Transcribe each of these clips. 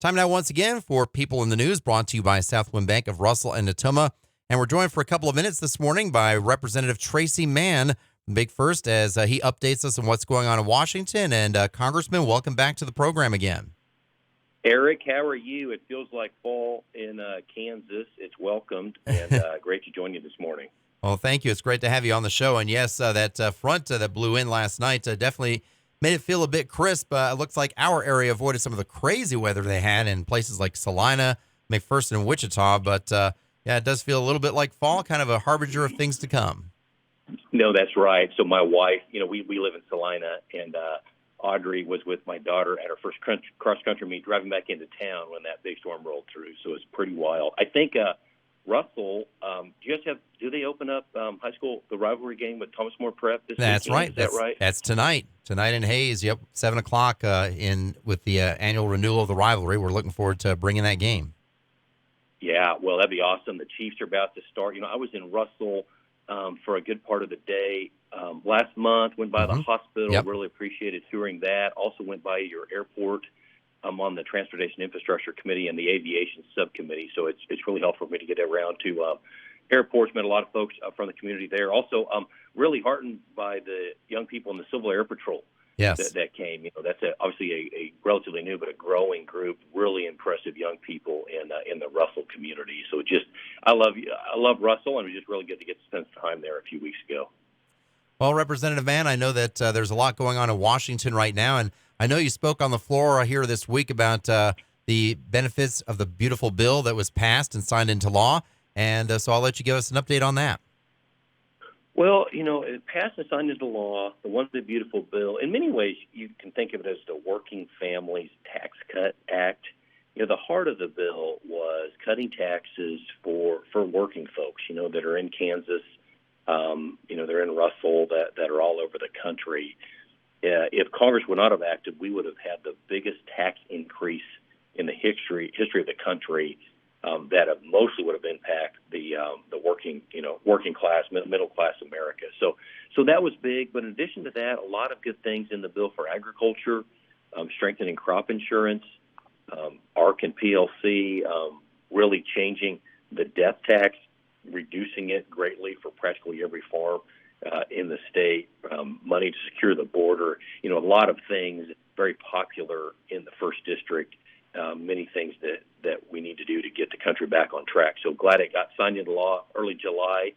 Time now once again for People in the News, brought to you by Southwind Bank of Russell and Natoma. And we're joined for a couple of minutes this morning by Representative Tracy Mann from Big First as he updates us on what's going on in Washington. And Congressman, welcome back to the program again. Eric, how are you? It feels like fall in Kansas. It's welcomed, and great to join you this morning. Well, thank you. It's great to have you on the show. And yes, that front that blew in last night definitely made it feel a bit crisp. It looks like our area avoided some of the crazy weather they had in places like Salina, McPherson, and Wichita. But, yeah, it does feel a little bit like fall, kind of a harbinger of things to come. No, that's right. So my wife, we live in Salina, and Audrey was with my daughter at her first cross-country meet driving back into town when that big storm rolled through. So it's pretty wild. I think Russell, do they open up high school, the rivalry game with Thomas More Prep this That's weekend? right. Is that right? That's tonight. Tonight in Hayes, 7 o'clock with the annual renewal of the rivalry. We're looking forward to bringing that game. Yeah, well, that'd be awesome. The Chiefs are about to start. I was in Russell for a good part of the day last month, went by the hospital, really appreciated touring that. Also went by your airport. I'm on the Transportation Infrastructure Committee and the Aviation Subcommittee, so it's really helpful for me to get around to airports. Met a lot of folks from the community there. Also, really heartened by the young people in the Civil Air Patrol that came. That's obviously a relatively new but a growing group. Really impressive young people in the Russell community. So I love Russell, and it was just really good to get to spend some time there a few weeks ago. Well, Representative Mann, I know that there's a lot going on in Washington right now, and I know you spoke on the floor here this week about the benefits of the beautiful bill that was passed and signed into law, and so I'll let you give us an update on that. Well, it passed and signed into law, the One Big Beautiful Bill. In many ways, you can think of it as the Working Families Tax Cut Act. The heart of the bill was cutting taxes for working folks, that are in Kansas, they're in Russell, that are all over the country. If Congress would not have acted, we would have had the biggest tax increase in the history of the country that mostly would have impacted the working class, middle class America. So that was big. But in addition to that, a lot of good things in the bill for agriculture, strengthening crop insurance, ARC and PLC, really changing the death tax, reducing it greatly for practically every farm in the state, money to secure the border, a lot of things very popular in the first district, many things that we need to do to get the country back on track. So glad it got signed into law early July.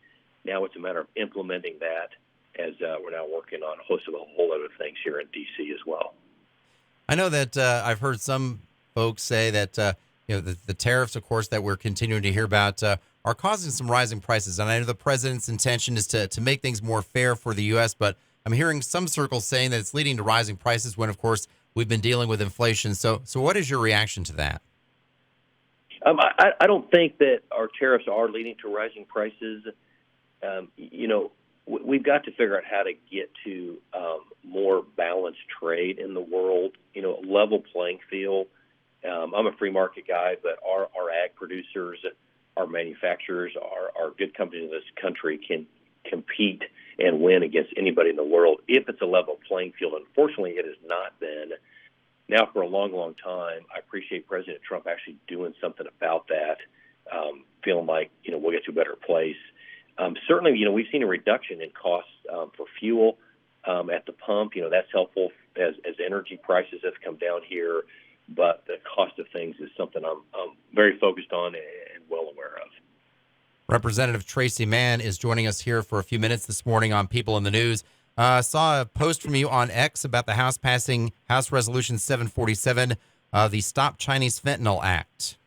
Now it's a matter of implementing that as we're now working on a whole other things here in D.C. as well. I know that I've heard some folks say that the tariffs, of course, that we're continuing to hear about are causing some rising prices. And I know the president's intention is to make things more fair for the U.S., but I'm hearing some circles saying that it's leading to rising prices when, of course, we've been dealing with inflation. So what is your reaction to that? I don't think that our tariffs are leading to rising prices. We've got to figure out how to get to more balanced trade in the world, level playing field. I'm a free market guy, but our ag producers, our manufacturers, our good companies in this country can compete and win against anybody in the world if it's a level playing field. Unfortunately, it has not been. Now, for a long, long time, I appreciate President Trump actually doing something about that, feeling like, we'll get to a better place. Certainly, we've seen a reduction in costs for fuel at the pump. That's helpful as energy prices have come down here. But the cost of things is something I'm very focused on and well aware of. Representative Tracy Mann is joining us here for a few minutes this morning on People in the News. Saw a post from you on X about the House passing House Resolution 747, the Stop Chinese Fentanyl Act.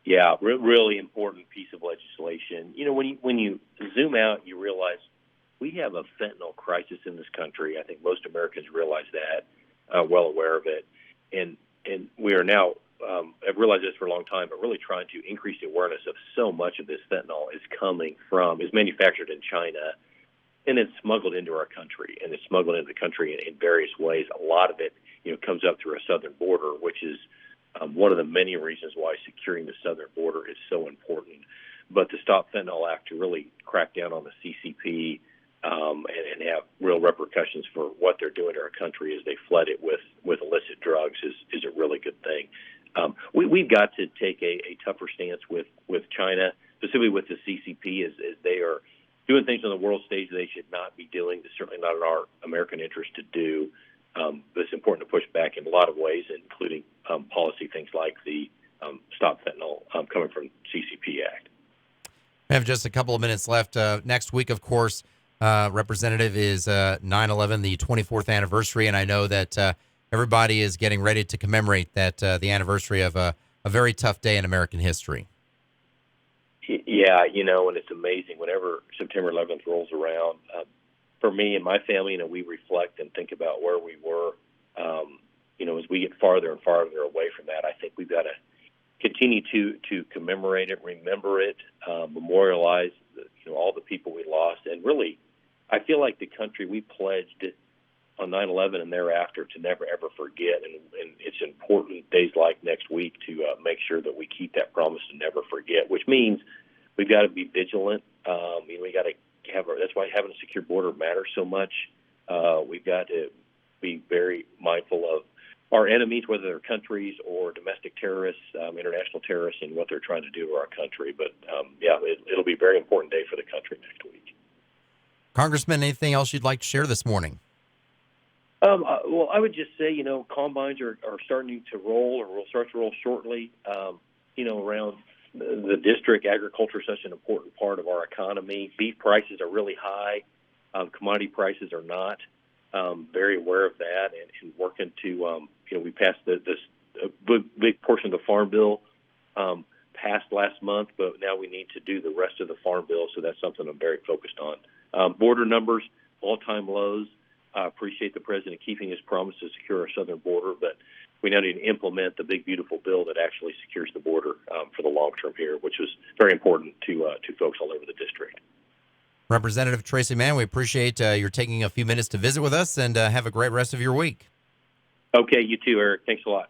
Yeah, really important piece of legislation. When you zoom out, you realize we have a fentanyl crisis in this country. I think most Americans realize that, well aware of it. And we are now, I've realized this for a long time, but really trying to increase the awareness of so much of this fentanyl is manufactured in China and then smuggled into our country. And it's smuggled into the country in various ways. A lot of it, comes up through a southern border, which is one of the many reasons why securing the southern border is so important. But the Stop Fentanyl Act to really crack down on the CCP and have real repercussions for what they're doing to our country as they flood it with illicit drugs is a really good thing. we've got to take a tougher stance with China, specifically with the CCP, as they are doing things on the world stage they should not be doing. It's certainly not in our American interest to do. But it's important to push back in a lot of ways, including policy things like the Stop Fentanyl coming from CCP Act. We have just a couple of minutes left. Next week, of course, Representative, is 9/11, the 24th anniversary, and I know that everybody is getting ready to commemorate that the anniversary of a very tough day in American history. Yeah, and it's amazing whenever September 11th rolls around. For me and my family, we reflect and think about where we were. As we get farther and farther away from that, I think we've got to continue to commemorate it, remember it, memorialize all the people we lost, and really, I feel like the country we pledged on 9/11 and thereafter to never ever forget, and it's important days like next week to make sure that we keep that promise to never forget, which means we've got to be vigilant. We got to that's why having a secure border matters so much. We've got to be very mindful of our enemies, whether they're countries or domestic terrorists, international terrorists, and what they're trying to do to our country. But, it'll be a very important day for the country next week. Congressman, anything else you'd like to share this morning? Well, I would just say, combines are starting to roll, or will start to roll shortly. Around the district, agriculture is such an important part of our economy. Beef prices are really high. Commodity prices are not. Very aware of that, and working to, we passed this big portion of the Farm Bill passed last month, but now we need to do the rest of the Farm Bill, so that's something I'm very focused on. Border numbers, all-time lows. I appreciate the president keeping his promise to secure our southern border, but we now need to implement the big, beautiful bill that actually secures the border for the long term here, which is very important to folks all over the district. Representative Tracy Mann, we appreciate your taking a few minutes to visit with us, and have a great rest of your week. Okay, you too, Eric. Thanks a lot.